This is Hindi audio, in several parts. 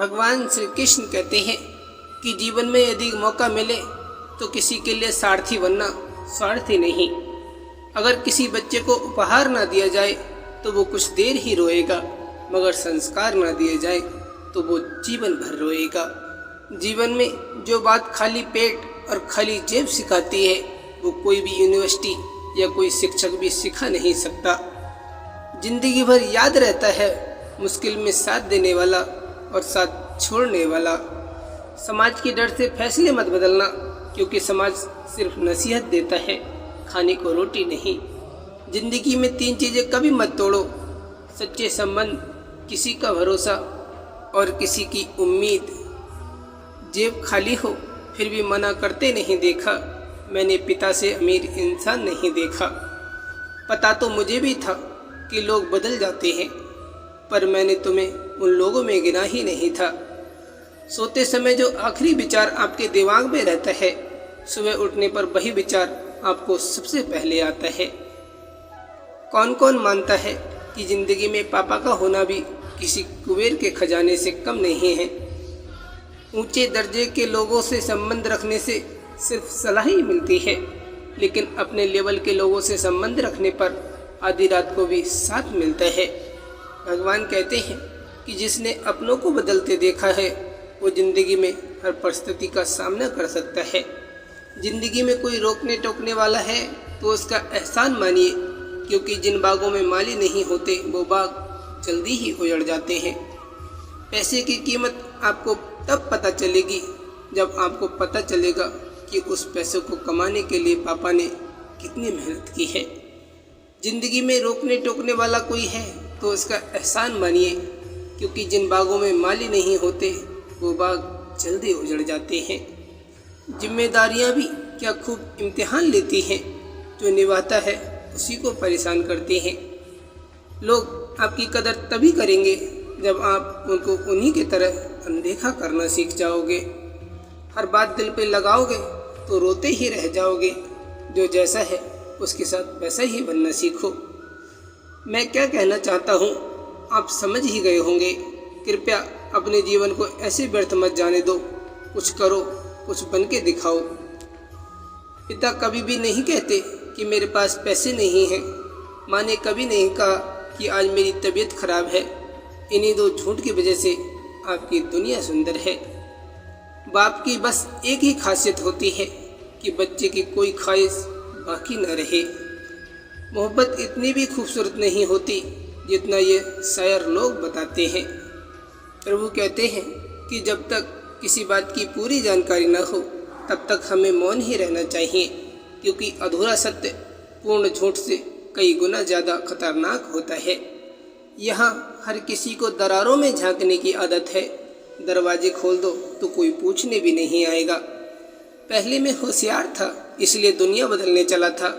भगवान श्री कृष्ण कहते हैं कि जीवन में यदि मौका मिले तो किसी के लिए सारथी बनना स्वार्थी नहीं। अगर किसी बच्चे को उपहार ना दिया जाए तो वो कुछ देर ही रोएगा, मगर संस्कार ना दिए जाए तो वो जीवन भर रोएगा। जीवन में जो बात खाली पेट और खाली जेब सिखाती है वो कोई भी यूनिवर्सिटी या कोई शिक्षक भी सिखा नहीं सकता। जिंदगी भर याद रहता है मुश्किल में साथ देने वाला और साथ छोड़ने वाला। समाज के डर से फैसले मत बदलना, क्योंकि समाज सिर्फ नसीहत देता है, खाने को रोटी नहीं। जिंदगी में 3 चीज़ें कभी मत तोड़ो: सच्चे संबंध, किसी का भरोसा और किसी की उम्मीद। जेब खाली हो फिर भी मना करते नहीं देखा, मैंने पिता से अमीर इंसान नहीं देखा। पता तो मुझे भी था कि लोग बदल जाते हैं, पर मैंने तुम्हें उन लोगों में गिना ही नहीं था। सोते समय जो आखिरी विचार आपके दिमाग में रहता है, सुबह उठने पर वही विचार आपको सबसे पहले आता है। कौन कौन मानता है कि जिंदगी में पापा का होना भी किसी कुबेर के खजाने से कम नहीं है। ऊंचे दर्जे के लोगों से संबंध रखने से सिर्फ सलाह ही मिलती है, लेकिन अपने लेवल के लोगों से संबंध रखने पर आधी रात को भी साथ मिलता है। भगवान कहते हैं कि जिसने अपनों को बदलते देखा है वो जिंदगी में हर परिस्थिति का सामना कर सकता है। जिंदगी में कोई रोकने टोकने वाला है तो उसका एहसान मानिए, क्योंकि जिन बागों में माली नहीं होते वो बाग जल्दी ही उजड़ जाते हैं। पैसे की कीमत आपको तब पता चलेगी जब आपको पता चलेगा कि उस पैसे को कमाने के लिए पापा ने कितनी मेहनत की है। जिंदगी में रोकने टोकने वाला कोई है तो उसका एहसान मानिए, क्योंकि जिन बागों में माली नहीं होते वो बाग जल्दी उजड़ जाते हैं। जिम्मेदारियां भी क्या खूब इम्तिहान लेती हैं, जो निभाता है उसी को परेशान करते हैं। लोग आपकी कदर तभी करेंगे जब आप उनको उन्हीं की तरह अनदेखा करना सीख जाओगे। हर बात दिल पे लगाओगे तो रोते ही रह जाओगे। जो जैसा है उसके साथ वैसा ही बनना सीखो। मैं क्या कहना चाहता हूँ आप समझ ही गए होंगे। कृपया अपने जीवन को ऐसे व्यर्थ मत जाने दो। कुछ करो, कुछ बन के दिखाओ। पिता कभी भी नहीं कहते कि मेरे पास पैसे नहीं हैं। माँ ने कभी नहीं कहा कि आज मेरी तबीयत खराब है। इन्हीं 2 झूठ की वजह से आपकी दुनिया सुंदर है। बाप की बस एक ही खासियत होती है कि बच्चे की कोई ख्वाहिश बाकी न रहे। मोहब्बत इतनी भी खूबसूरत नहीं होती जितना ये शायर लोग बताते हैं। प्रभु कहते हैं कि जब तक किसी बात की पूरी जानकारी न हो तब तक हमें मौन ही रहना चाहिए, क्योंकि अधूरा सत्य पूर्ण झूठ से कई गुना ज़्यादा खतरनाक होता है। यहाँ हर किसी को दरारों में झांकने की आदत है। दरवाजे खोल दो तो कोई पूछने भी नहीं आएगा। पहले मैं होशियार था इसलिए दुनिया बदलने चला था।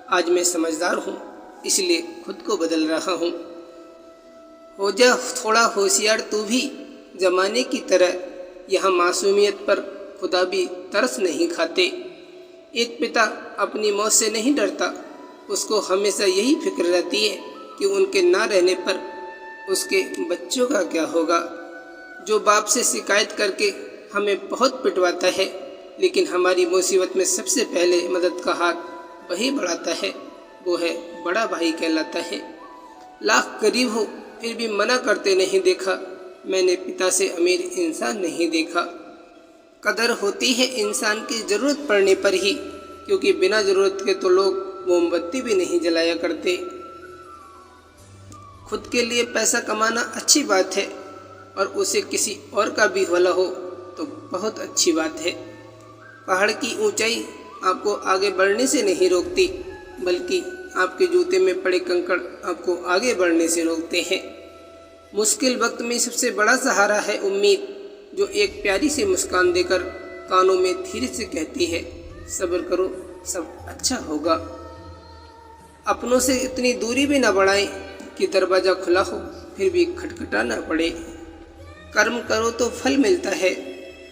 आज मैं समझदार हूँ इसलिए खुद को बदल रहा हूँ। हो जा थोड़ा होशियार तू भी जमाने की तरह। यहाँ मासूमियत पर खुदा भी तरस नहीं खाते। एक पिता अपनी मौत से नहीं डरता, उसको हमेशा यही फिक्र रहती है कि उनके ना रहने पर उसके बच्चों का क्या होगा। जो बाप से शिकायत करके हमें बहुत पिटवाता है, लेकिन हमारी मुसीबत में सबसे पहले मदद का हाथ वही बढ़ाता है, वो है बड़ा भाई कहलाता है। लाख गरीब हो फिर भी मना करते नहीं देखा, मैंने पिता से अमीर इंसान नहीं देखा। कदर होती है इंसान की ज़रूरत पड़ने पर ही, क्योंकि बिना ज़रूरत के तो लोग मोमबत्ती भी नहीं जलाया करते। खुद के लिए पैसा कमाना अच्छी बात है, और उसे किसी और का भी भला हो तो बहुत अच्छी बात है। पहाड़ की ऊंचाई आपको आगे बढ़ने से नहीं रोकती, बल्कि आपके जूते में पड़े कंकड़ आपको आगे बढ़ने से रोकते हैं। मुश्किल वक्त में सबसे बड़ा सहारा है उम्मीद, जो एक प्यारी सी मुस्कान देकर कानों में धीरे से कहती है, सब्र करो सब अच्छा होगा। अपनों से इतनी दूरी भी न बढ़ाएं कि दरवाज़ा खुला हो फिर भी खटखटाना पड़े। कर्म करो तो फल मिलता है,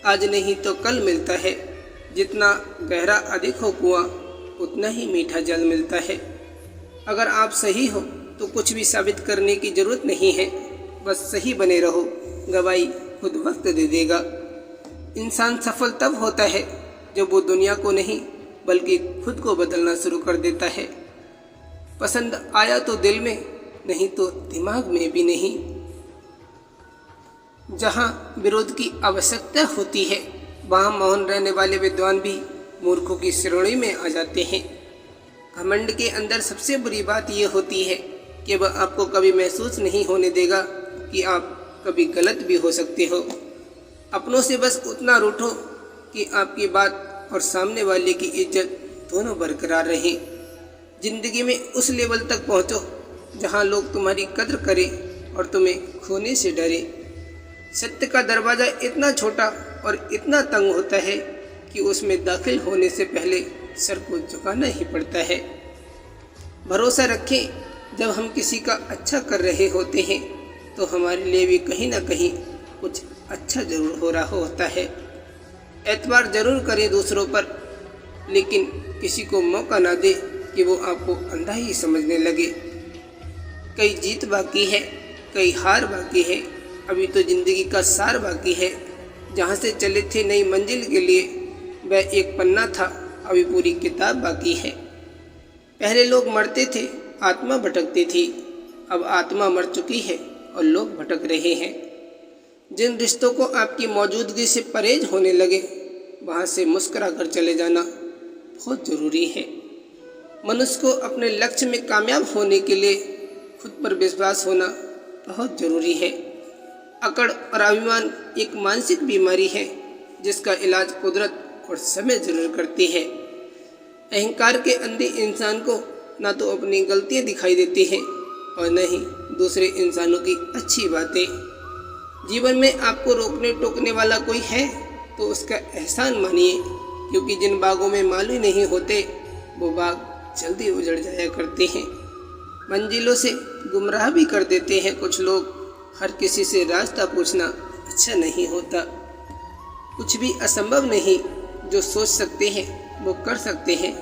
आज नहीं तो कल मिलता है। जितना गहरा अधिक हो कुआं उतना ही मीठा जल मिलता है। अगर आप सही हो तो कुछ भी साबित करने की ज़रूरत नहीं है, बस सही बने रहो। गवाही खुद वक्त दे देगा। इंसान सफल तब होता है जब वो दुनिया को नहीं बल्कि खुद को बदलना शुरू कर देता है। पसंद आया तो दिल में, नहीं तो दिमाग में भी नहीं। जहाँ विरोध की आवश्यकता होती है वहाँ मौन रहने वाले विद्वान भी मूर्खों की श्रेणी में आ जाते हैं। घमंड के अंदर सबसे बुरी बात यह होती है कि वह आपको कभी महसूस नहीं होने देगा कि आप कभी गलत भी हो सकते हो। अपनों से बस उतना रूठो कि आपकी बात और सामने वाले की इज्जत दोनों बरकरार रहें। जिंदगी में उस लेवल तक पहुँचो जहाँ लोग तुम्हारी कद्र करें और तुम्हें खोने से डरे। सत्य का दरवाज़ा इतना छोटा और इतना तंग होता है कि उसमें दाखिल होने से पहले सर को झुकाना ही पड़ता है। भरोसा रखें, जब हम किसी का अच्छा कर रहे होते हैं तो हमारे लिए भी कहीं ना कहीं कुछ अच्छा जरूर हो रहा होता है। एतबार जरूर करें दूसरों पर, लेकिन किसी को मौका ना दे कि वो आपको अंधा ही समझने लगे। कई जीत बाकी है, कई हार बाकी है, अभी तो जिंदगी का सार बाकी है। जहाँ से चले थे नई मंजिल के लिए वह एक पन्ना था, अभी पूरी किताब बाकी है। पहले लोग मरते थे, आत्मा भटकती थी, अब आत्मा मर चुकी है और लोग भटक रहे हैं। जिन रिश्तों को आपकी मौजूदगी से परहेज होने लगे वहाँ से मुस्कुरा कर चले जाना बहुत ज़रूरी है। मनुष्य को अपने लक्ष्य में कामयाब होने के लिए खुद पर विश्वास होना बहुत ज़रूरी है। अकड़ और अभिमान एक मानसिक बीमारी है जिसका इलाज कुदरत और समय जरूर करती है। अहंकार के अंधे इंसान को ना तो अपनी गलतियां दिखाई देती हैं और न ही दूसरे इंसानों की अच्छी बातें। जीवन में आपको रोकने टोकने वाला कोई है तो उसका एहसान मानिए, क्योंकि जिन बागों में माली नहीं होते वो बाग जल्दी उजड़ जाया करते हैं। मंजिलों से गुमराह भी कर देते हैं कुछ लोग। हर किसी से रास्ता पूछना अच्छा नहीं होता। कुछ भी असंभव नहीं, जो सोच सकते हैं वो कर सकते हैं,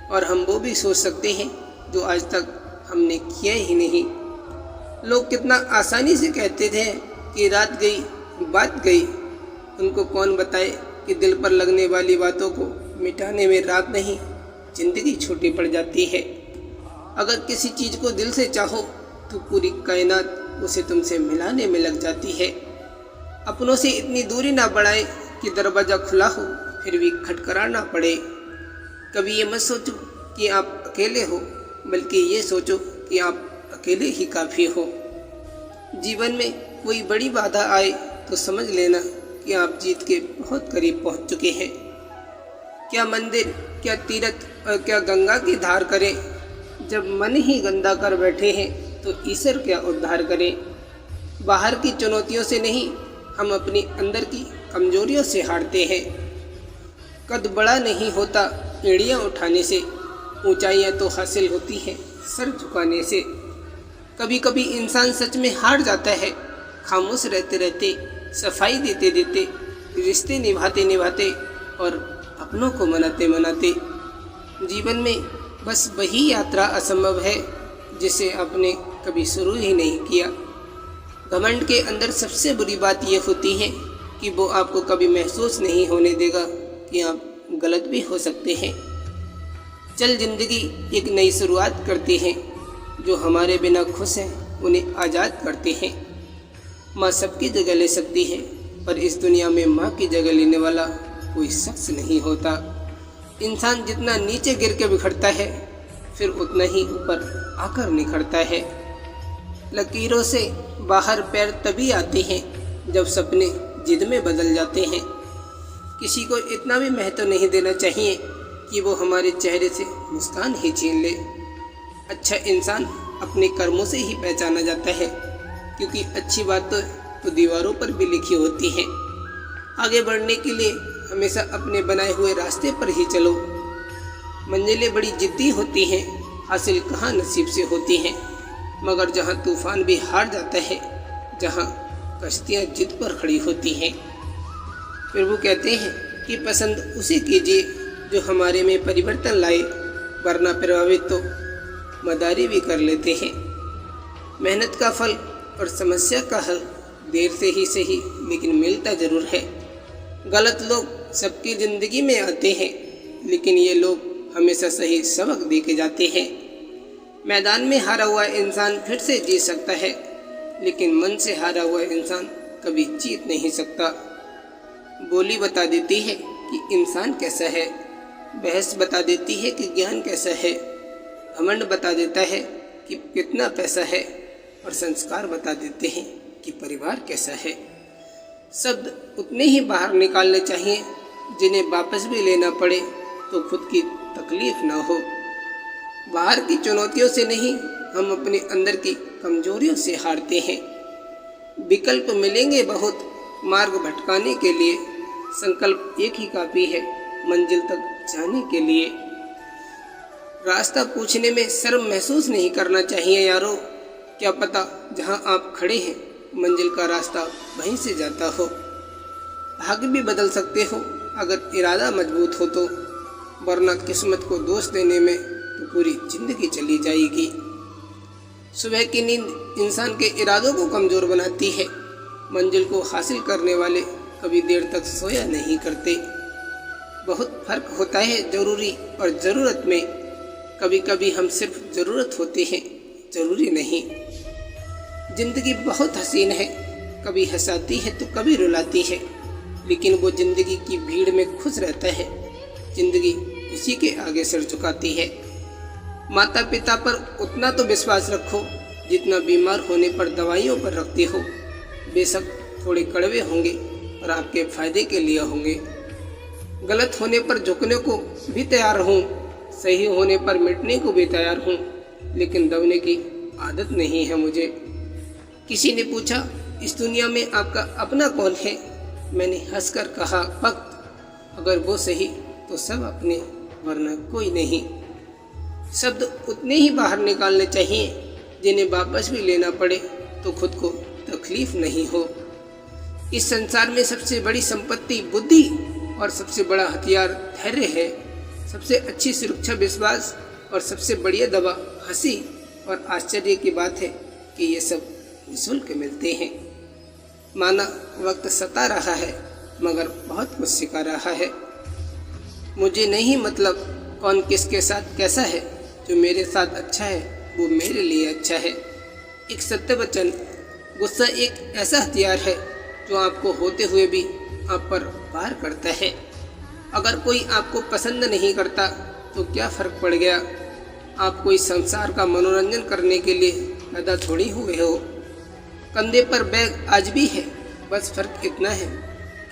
और हम वो भी सोच सकते हैं जो आज तक हमने किया ही नहीं। लोग कितना आसानी से कहते थे कि रात गई बात गई। उनको कौन बताए कि दिल पर लगने वाली बातों को मिटाने में रात नहीं जिंदगी छोटी पड़ जाती है। अगर किसी चीज़ को दिल से चाहो तो पूरी कायनात उसे तुमसे मिलाने में लग जाती है। अपनों से इतनी दूरी ना बढ़ाए कि दरवाज़ा खुला हो फिर भी खटखटाना पड़े। कभी ये मत सोचो कि आप अकेले हो, बल्कि ये सोचो कि आप अकेले ही काफ़ी हो। जीवन में कोई बड़ी बाधा आए तो समझ लेना कि आप जीत के बहुत करीब पहुंच चुके हैं। क्या मंदिर, क्या तीर्थ और क्या गंगा की धार करें, जब मन ही गंदा कर बैठे हैं तो ईश्वर क्या उद्धार करें। बाहर की चुनौतियों से नहीं, हम अपनी अंदर की कमजोरियों से हारते हैं। कद बड़ा नहीं होता एड़ियाँ उठाने से, ऊंचाइयाँ तो हासिल होती हैं सर झुकाने से। कभी कभी इंसान सच में हार जाता है, खामोश रहते रहते, सफाई देते देते, रिश्ते निभाते निभाते और अपनों को मनाते मनाते। जीवन में बस वही यात्रा असंभव है जिसे आपने कभी शुरू ही नहीं किया। घमंड के अंदर सबसे बुरी बात यह होती है कि वो आपको कभी महसूस नहीं होने देगा कि आप गलत भी हो सकते हैं। चल जिंदगी एक नई शुरुआत करते हैं। जो हमारे बिना खुश हैं उन्हें आज़ाद करते हैं। माँ सबकी जगह ले सकती है, पर इस दुनिया में माँ की जगह लेने वाला कोई शख्स नहीं होता। इंसान जितना नीचे गिर के बिखरता है फिर उतना ही ऊपर आकर निखरता है। लकीरों से बाहर पैर तभी आते हैं जब सपने जिद में बदल जाते हैं। किसी को इतना भी महत्व नहीं देना चाहिए कि वो हमारे चेहरे से मुस्कान ही छीन ले। अच्छा इंसान अपने कर्मों से ही पहचाना जाता है, क्योंकि अच्छी बात तो दीवारों पर भी लिखी होती है। आगे बढ़ने के लिए हमेशा अपने बनाए हुए रास्ते पर ही चलो। मंजिलें बड़ी जिद्दी होती हैं, हासिल कहाँ नसीब से होती हैं। मगर जहाँ तूफान भी हार जाता है, जहाँ कश्तियाँ जिद पर खड़ी होती हैं। फिर वो कहते हैं कि पसंद उसे कीजिए जो हमारे में परिवर्तन लाए, वरना प्रभावित तो मदारी भी कर लेते हैं। मेहनत का फल और समस्या का हल देर से ही सही लेकिन मिलता ज़रूर है। गलत लोग सबकी ज़िंदगी में आते हैं, लेकिन ये लोग हमेशा सही सबक दे के जाते हैं। मैदान में हारा हुआ इंसान फिर से जीत सकता है, लेकिन मन से हारा हुआ इंसान कभी जीत नहीं सकता। बोली बता देती है कि इंसान कैसा है, बहस बता देती है कि ज्ञान कैसा है, घमंड बता देता है कि कितना पैसा है, और संस्कार बता देते हैं कि परिवार कैसा है। शब्द उतने ही बाहर निकालने चाहिए जिन्हें वापस भी लेना पड़े तो खुद की तकलीफ ना हो। बाहर की चुनौतियों से नहीं, हम अपने अंदर की कमजोरियों से हारते हैं। विकल्प मिलेंगे बहुत मार्ग भटकाने के लिए, संकल्प एक ही काफ़ी है मंजिल तक जाने के लिए। रास्ता पूछने में शर्म महसूस नहीं करना चाहिए यारो, क्या पता जहां आप खड़े हैं मंजिल का रास्ता वहीं से जाता हो। भाग्य भी बदल सकते हो अगर इरादा मजबूत हो तो, वरना किस्मत को दोष देने में तो पूरी जिंदगी चली जाएगी। सुबह की नींद इंसान के इरादों को कमज़ोर बनाती है। मंजिल को हासिल करने वाले कभी देर तक सोया नहीं करते। बहुत फर्क होता है ज़रूरी और ज़रूरत में। कभी कभी हम सिर्फ ज़रूरत होते हैं, ज़रूरी नहीं। ज़िंदगी बहुत हसीन है, कभी हंसाती है तो कभी रुलाती है, लेकिन वो ज़िंदगी की भीड़ में खुश रहता है। ज़िंदगी उसी के आगे सिर झुकाती है। माता पिता पर उतना तो विश्वास रखो जितना बीमार होने पर दवाइयों पर रखते हो। बेशक थोड़े कड़वे होंगे पर आपके फायदे के लिए होंगे। गलत होने पर झुकने को भी तैयार हूँ, सही होने पर मिटने को भी तैयार हूँ, लेकिन दबने की आदत नहीं है मुझे। किसी ने पूछा, इस दुनिया में आपका अपना कौन है? मैंने हंसकर कहा, वक्त। अगर वो सही तो सब अपने, वरना कोई नहीं। शब्द उतने ही बाहर निकालने चाहिए जिन्हें वापस भी लेना पड़े तो खुद को तकलीफ नहीं हो। इस संसार में सबसे बड़ी संपत्ति बुद्धि और सबसे बड़ा हथियार धैर्य है। सबसे अच्छी सुरक्षा विश्वास और सबसे बढ़िया दवा हंसी। और आश्चर्य की बात है कि ये सब निःशुल्क मिलते हैं। माना वक्त सता रहा है मगर बहुत कुछ सिखा रहा है। मुझे नहीं मतलब कौन किसके साथ कैसा है, जो मेरे साथ अच्छा है वो मेरे लिए अच्छा है। एक सत्य वचन, गुस्सा एक ऐसा हथियार है जो आपको होते हुए भी आप पर वार करता है। अगर कोई आपको पसंद नहीं करता तो क्या फ़र्क पड़ गया? आप कोई संसार का मनोरंजन करने के लिए पैदा थोड़ी हुए हो। कंधे पर बैग आज भी है, बस फ़र्क इतना है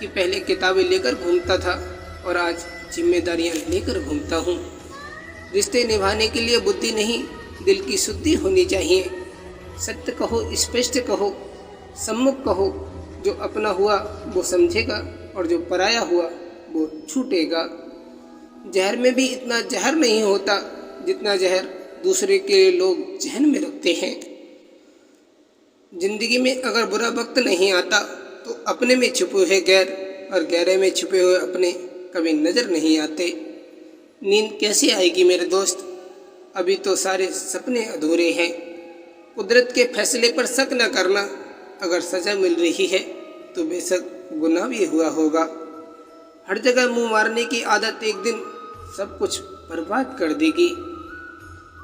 कि पहले किताबें लेकर घूमता था और आज जिम्मेदारियां लेकर घूमता हूँ। रिश्ते निभाने के लिए बुद्धि नहीं, दिल की शुद्धि होनी चाहिए। सत्य कहो, स्पष्ट कहो, सम्मुख कहो। जो अपना हुआ वो समझेगा और जो पराया हुआ वो छूटेगा। जहर में भी इतना जहर नहीं होता जितना जहर दूसरे के लोग जहन में रखते हैं। जिंदगी में अगर बुरा वक्त नहीं आता तो अपने में छुपे हुए गैर और गहरे में छुपे हुए अपने कभी नज़र नहीं आते। नींद कैसे आएगी मेरे दोस्त? अभी तो सारे सपने अधूरे हैं। कुदरत के फैसले पर शक न करना। अगर सज़ा मिल रही है तो बेशक गुनाह भी हुआ होगा। हर जगह मुंह मारने की आदत एक दिन सब कुछ बर्बाद कर देगी।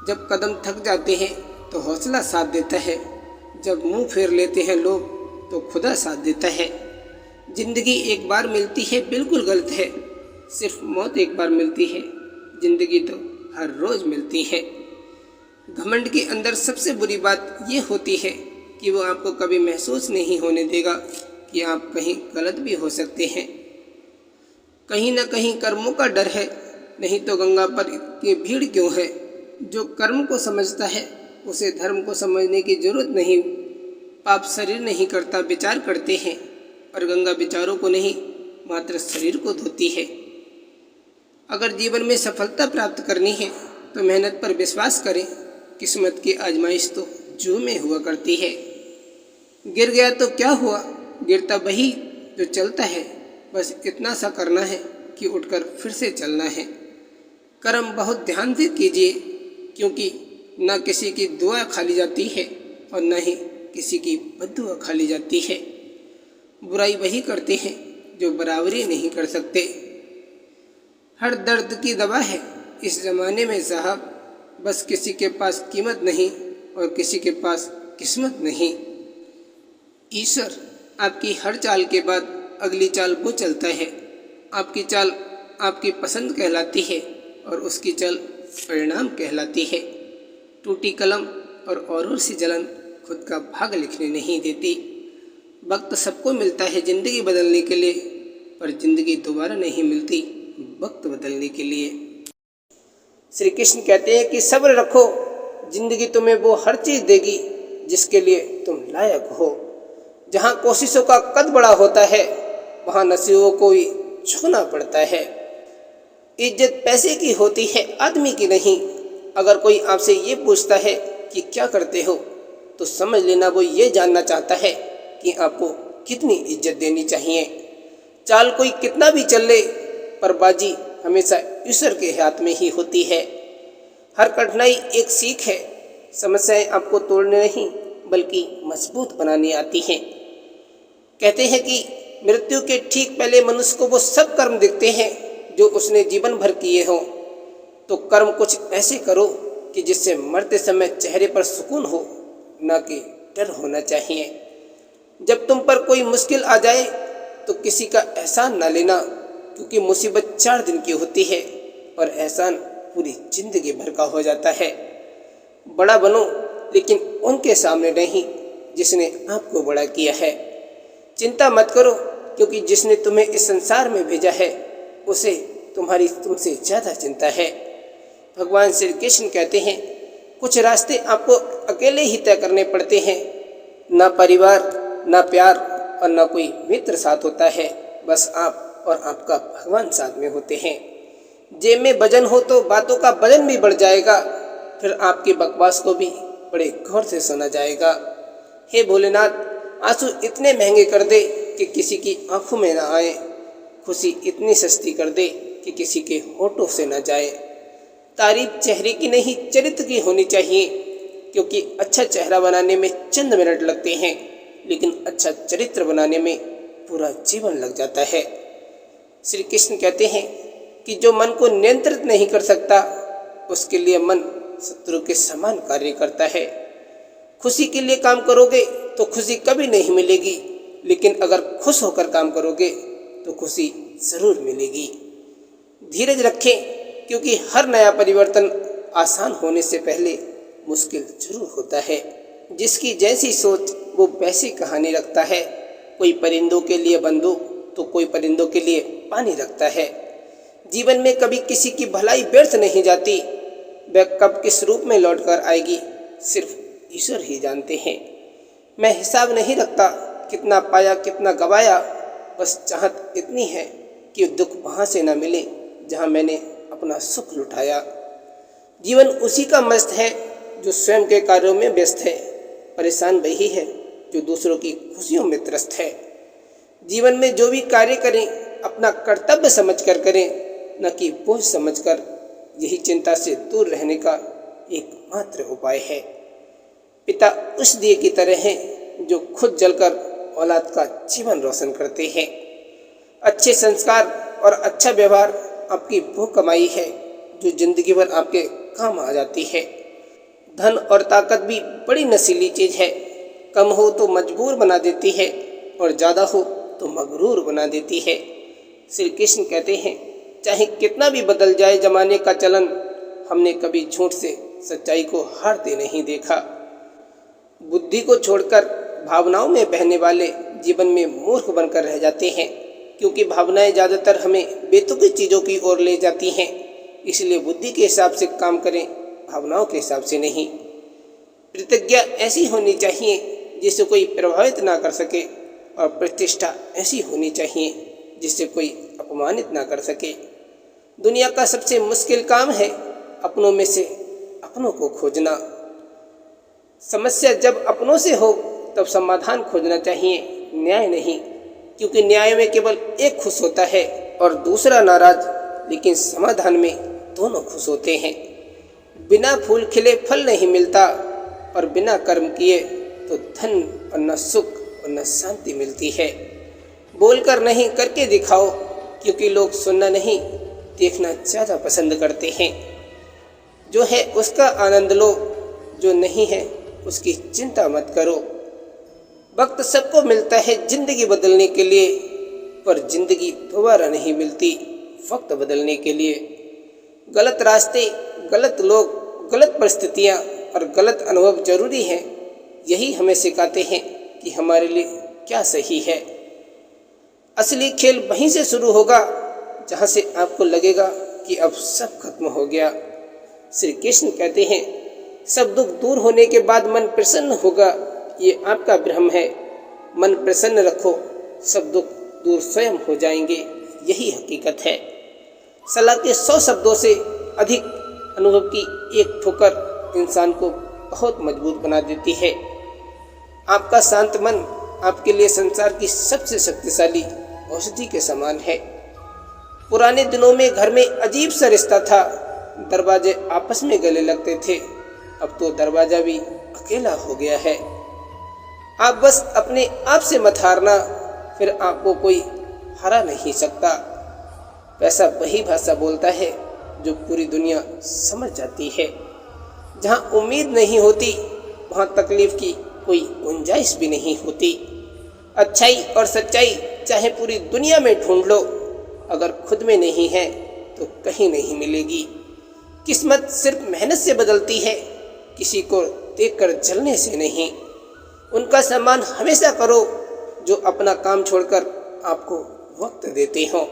जब कदम थक जाते हैं तो हौसला साथ देता है। जब मुंह फेर लेते हैं लोग तो खुदा साथ देता है। जिंदगी एक बार मिलती है बिल्कुल गलत है। सिर्फ मौत एक बार मिलती है, जिंदगी तो हर रोज़ मिलती है। घमंड के अंदर सबसे बुरी बात ये होती है कि वो आपको कभी महसूस नहीं होने देगा कि आप कहीं गलत भी हो सकते हैं। कहीं ना कहीं कर्मों का डर है, नहीं तो गंगा पर इतनी भीड़ क्यों है? जो कर्म को समझता है उसे धर्म को समझने की जरूरत नहीं। पाप शरीर नहीं करता, विचार करते हैं, और गंगा विचारों को नहीं मात्र शरीर को धोती है। अगर जीवन में सफलता प्राप्त करनी है तो मेहनत पर विश्वास करें। किस्मत की आजमाइश तो जू में हुआ करती है। गिर गया तो क्या हुआ, गिरता वही जो चलता है। बस इतना सा करना है कि उठकर फिर से चलना है। कर्म बहुत ध्यान से कीजिए, क्योंकि न किसी की दुआ खाली जाती है और न ही किसी की बद्दुआ खाली जाती है। बुराई वही करते हैं जो बराबरी नहीं कर सकते। हर दर्द की दवा है इस ज़माने में साहब, बस किसी के पास कीमत नहीं और किसी के पास किस्मत नहीं। ईश्वर आपकी हर चाल के बाद अगली चाल वो चलता है। आपकी चाल आपकी पसंद कहलाती है और उसकी चाल परिणाम कहलाती है। टूटी कलम और औरों सी जलन खुद का भाग लिखने नहीं देती। वक्त सबको मिलता है ज़िंदगी बदलने के लिए, पर ज़िंदगी दोबारा नहीं मिलती वक्त बदलने के लिए। श्री कृष्ण कहते हैं कि सब्र रखो, ज़िंदगी तुम्हें वो हर चीज़ देगी जिसके लिए तुम लायक हो। जहाँ कोशिशों का कद बड़ा होता है वहाँ नसीबों को भी झुकना पड़ता है। इज्जत पैसे की होती है, आदमी की नहीं। अगर कोई आपसे ये पूछता है कि क्या करते हो, तो समझ लेना वो ये जानना चाहता है कि आपको कितनी इज्जत देनी चाहिए। चाल कोई कितना भी चल ले, पर बाजी हमेशा ईश्वर के हाथ में ही होती है। हर कठिनाई एक सीख है। समस्याएं आपको तोड़ने नहीं बल्कि मजबूत बनाने आती हैं। कहते हैं कि मृत्यु के ठीक पहले मनुष्य को वो सब कर्म दिखते हैं जो उसने जीवन भर किए हों। तो कर्म कुछ ऐसे करो कि जिससे मरते समय चेहरे पर सुकून हो, ना कि डर होना चाहिए। जब तुम पर कोई मुश्किल आ जाए तो किसी का एहसान ना लेना, क्योंकि मुसीबत 4 दिन की होती है और एहसान पूरी जिंदगी भर का हो जाता है। बड़ा बनो लेकिन उनके सामने नहीं जिसने आपको बड़ा किया है। चिंता मत करो, क्योंकि जिसने तुम्हें इस संसार में भेजा है उसे तुमसे ज़्यादा चिंता है। भगवान श्री कृष्ण कहते हैं कुछ रास्ते आपको अकेले ही तय करने पड़ते हैं। ना परिवार, ना प्यार और ना कोई मित्र साथ होता है, बस आप और आपका भगवान साथ में होते हैं। जेब में वजन हो तो बातों का वजन भी बढ़ जाएगा, फिर आपकी बकवास को भी बड़े गौर से सुना जाएगा। हे भोलेनाथ, आंसू इतने महंगे कर दे कि किसी की आंखों में ना आए। खुशी इतनी सस्ती कर दे कि किसी के होठों से न जाए। तारीफ चेहरे की नहीं चरित्र की होनी चाहिए, क्योंकि अच्छा चेहरा बनाने में चंद मिनट लगते हैं, लेकिन अच्छा चरित्र बनाने में पूरा जीवन लग जाता है। श्री कृष्ण कहते हैं कि जो मन को नियंत्रित नहीं कर सकता उसके लिए मन शत्रु के समान कार्य करता है। खुशी के लिए काम करोगे तो खुशी कभी नहीं मिलेगी, लेकिन अगर खुश होकर काम करोगे तो खुशी ज़रूर मिलेगी। धीरज रखें, क्योंकि हर नया परिवर्तन आसान होने से पहले मुश्किल जरूर होता है। जिसकी जैसी सोच वो वैसी कहानी रखता है। कोई परिंदों के लिए बंदूक तो कोई परिंदों के लिए पानी रखता है। जीवन में कभी किसी की भलाई व्यर्थ नहीं जाती। वह कब किस रूप में लौट कर आएगी सिर्फ ईश्वर ही जानते हैं। मैं हिसाब नहीं रखता कितना पाया कितना गवाया, बस चाहत इतनी है कि दुख वहाँ से न मिले जहाँ मैंने अपना सुख लुटाया। जीवन उसी का मस्त है जो स्वयं के कार्यों में व्यस्त है। परेशान वही है जो दूसरों की खुशियों में त्रस्त है। जीवन में जो भी कार्य करें अपना कर्तव्य समझकर करें, न कि बोझ समझकर। यही चिंता से दूर रहने का एकमात्र उपाय है। पिता उस दिए की तरह हैं जो खुद जलकर औलाद का जीवन रोशन करते हैं। अच्छे संस्कार और अच्छा व्यवहार आपकी वो कमाई है जो जिंदगी भर आपके काम आ जाती है। धन और ताकत भी बड़ी नशीली चीज़ है। कम हो तो मजबूर बना देती है और ज़्यादा हो तो मगरूर बना देती है। श्री कृष्ण कहते हैं चाहे कितना भी बदल जाए जमाने का चलन, हमने कभी झूठ से सच्चाई को हारते नहीं देखा। बुद्धि को छोड़कर भावनाओं में बहने वाले जीवन में मूर्ख बनकर रह जाते हैं, क्योंकि भावनाएं ज़्यादातर हमें बेतुकी चीज़ों की ओर ले जाती हैं। इसलिए बुद्धि के हिसाब से काम करें, भावनाओं के हिसाब से नहीं। प्रतिज्ञा ऐसी होनी चाहिए जिससे कोई प्रभावित ना कर सके, और प्रतिष्ठा ऐसी होनी चाहिए जिससे कोई अपमानित ना कर सके। दुनिया का सबसे मुश्किल काम है अपनों में से अपनों को खोजना। समस्या जब अपनों से हो तब समाधान खोजना चाहिए, न्याय नहीं, क्योंकि न्याय में केवल एक खुश होता है और दूसरा नाराज, लेकिन समाधान में दोनों खुश होते हैं। बिना फूल खिले फल नहीं मिलता, और बिना कर्म किए तो धन और न सुख और न शांति मिलती है। बोलकर नहीं करके दिखाओ, क्योंकि लोग सुनना नहीं देखना ज़्यादा पसंद करते हैं। जो है उसका आनंद लो, जो नहीं है उसकी चिंता मत करो। वक्त सबको मिलता है ज़िंदगी बदलने के लिए, पर ज़िंदगी दोबारा नहीं मिलती वक्त बदलने के लिए। गलत रास्ते, गलत लोग, गलत परिस्थितियाँ और गलत अनुभव जरूरी हैं। यही हमें सिखाते हैं कि हमारे लिए क्या सही है। असली खेल वहीं से शुरू होगा जहाँ से आपको लगेगा कि अब सब खत्म हो गया। श्री कृष्ण कहते हैं, सब दुख दूर होने के बाद मन प्रसन्न होगा, ये आपका भ्रम है। मन प्रसन्न रखो, सब दुख दूर स्वयं हो जाएंगे, यही हकीकत है। सलाह के 100 शब्दों से अधिक अनुभव की एक ठोकर इंसान को बहुत मजबूत बना देती है। आपका शांत मन आपके लिए संसार की सबसे शक्तिशाली औषधि के समान है। पुराने दिनों में घर में अजीब सा रिश्ता था, दरवाजे आपस में गले लगते थे। अब तो दरवाजा भी अकेला हो गया है। आप बस अपने आप से मत हारना, फिर आपको कोई हरा नहीं सकता। पैसा वही भाषा बोलता है जो पूरी दुनिया समझ जाती है। जहाँ उम्मीद नहीं होती वहाँ तकलीफ की कोई गुंजाइश भी नहीं होती। अच्छाई और सच्चाई चाहे पूरी दुनिया में ढूंढ लो, अगर खुद में नहीं है तो कहीं नहीं मिलेगी। किस्मत सिर्फ मेहनत से बदलती है, किसी को देखकर जलने से नहीं। उनका सम्मान हमेशा करो जो अपना काम छोड़कर आपको वक्त देते हों।